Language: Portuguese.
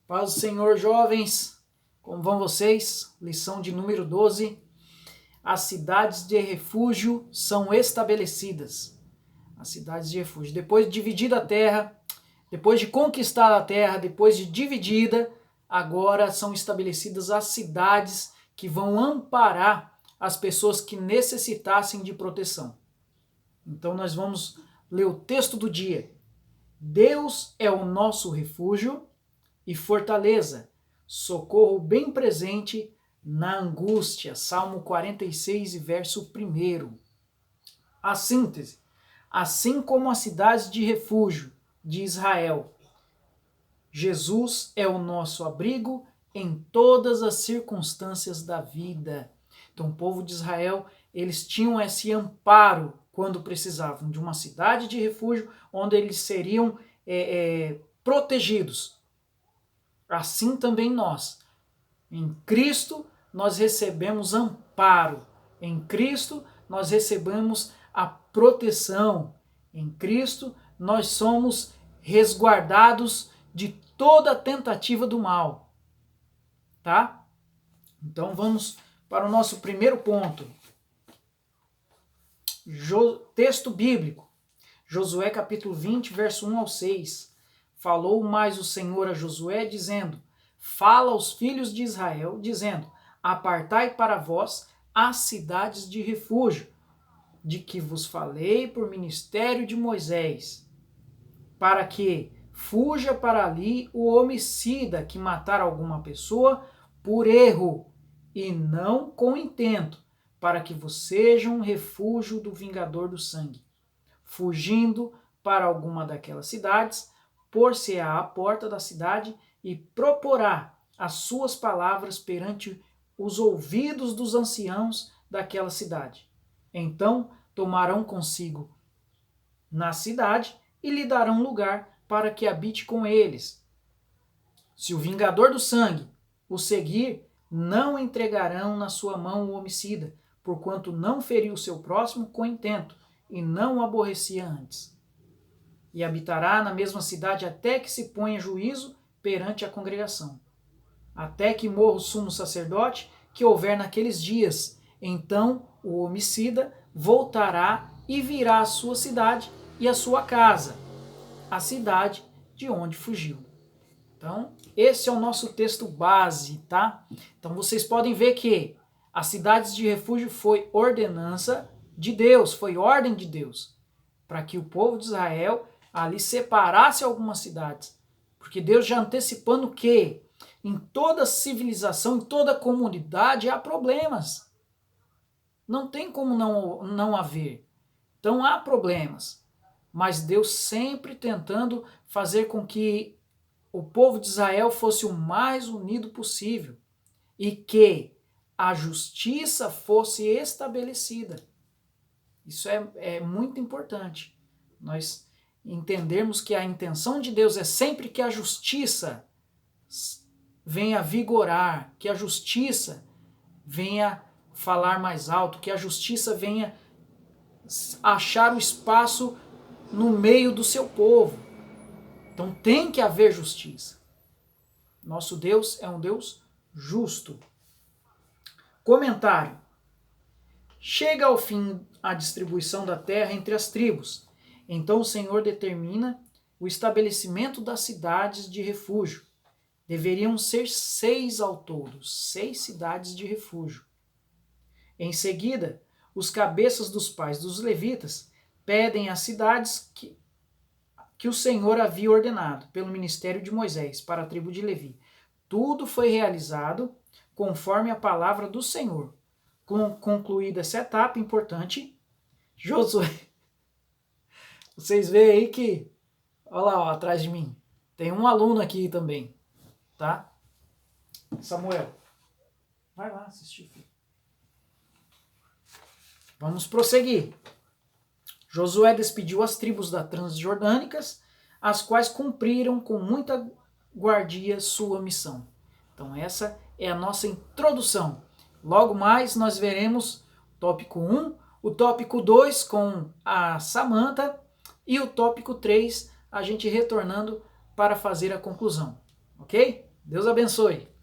Paz do Senhor, jovens, como vão vocês? Lição de número 12. As cidades de refúgio são estabelecidas. As cidades de refúgio. Depois de dividida a terra, depois de conquistar a terra, depois de dividida, agora são estabelecidas as cidades que vão amparar as pessoas que necessitassem de proteção. Então nós vamos ler o texto do dia. Deus é o nosso refúgio e fortaleza, socorro bem presente na angústia. Salmo 46, verso 1. A síntese. Assim como as cidades de refúgio de Israel, Jesus é o nosso abrigo em todas as circunstâncias da vida. Então o povo de Israel, eles tinham esse amparo quando precisavam de uma cidade de refúgio onde eles seriam protegidos. Assim também nós. Em Cristo nós recebemos amparo. Em Cristo nós recebemos a proteção. Em Cristo nós somos resguardados de toda tentativa do mal. Tá? Então vamos para o nosso primeiro ponto. Texto bíblico. Josué capítulo 20, verso 1 ao 6. Falou mais o Senhor a Josué, dizendo: Fala aos filhos de Israel, dizendo: Apartai para vós as cidades de refúgio, de que vos falei por ministério de Moisés, para que fuja para ali o homicida que matar alguma pessoa por erro, e não com intento, para que vos seja um refúgio do vingador do sangue. Fugindo para alguma daquelas cidades, pôr-se-á à porta da cidade e proporá as suas palavras perante os ouvidos dos anciãos daquela cidade. Então tomarão consigo na cidade e lhe darão lugar para que habite com eles. Se o vingador do sangue o seguir, não entregarão na sua mão o homicida, porquanto não feriu seu próximo com intento, e não o aborrecia antes. E habitará na mesma cidade até que se ponha juízo perante a congregação. Até que morra o sumo sacerdote que houver naqueles dias. Então o homicida voltará e virá à sua cidade e à sua casa, a cidade de onde fugiu. Então, esse é o nosso texto base, tá? Então vocês podem ver que as cidades de refúgio foi ordenança de Deus, foi ordem de Deus, para que o povo de Israel ali separasse algumas cidades. Porque Deus já antecipando que em toda civilização, em toda comunidade há problemas. Não tem como não haver. Então há problemas. Mas Deus sempre tentando fazer com que o povo de Israel fosse o mais unido possível e que a justiça fosse estabelecida. Isso é muito importante. Nós entendermos que a intenção de Deus é sempre que a justiça venha vigorar, que a justiça venha falar mais alto, que a justiça venha achar o espaço no meio do seu povo. Então tem que haver justiça. Nosso Deus é um Deus justo. Comentário. Chega ao fim a distribuição da terra entre as tribos. Então o Senhor determina o estabelecimento das cidades de refúgio. Deveriam ser 6 ao todo, 6 cidades de refúgio. Em seguida, os cabeças dos pais dos levitas pedem as cidades que o Senhor havia ordenado pelo ministério de Moisés para a tribo de Levi. Tudo foi realizado conforme a palavra do Senhor. Concluída essa etapa importante, Josué. Vocês veem aí que, olha lá, ó, atrás de mim, tem um aluno aqui também, tá? Samuel, vai lá assistir, filho. Vamos prosseguir. Josué despediu as tribos da transjordânicas, as quais cumpriram com muita guardia sua missão. Então essa é a nossa introdução. Logo mais nós veremos o tópico 1, o tópico 2 com a Samantha e o tópico 3 a gente retornando para fazer a conclusão. Ok? Deus abençoe.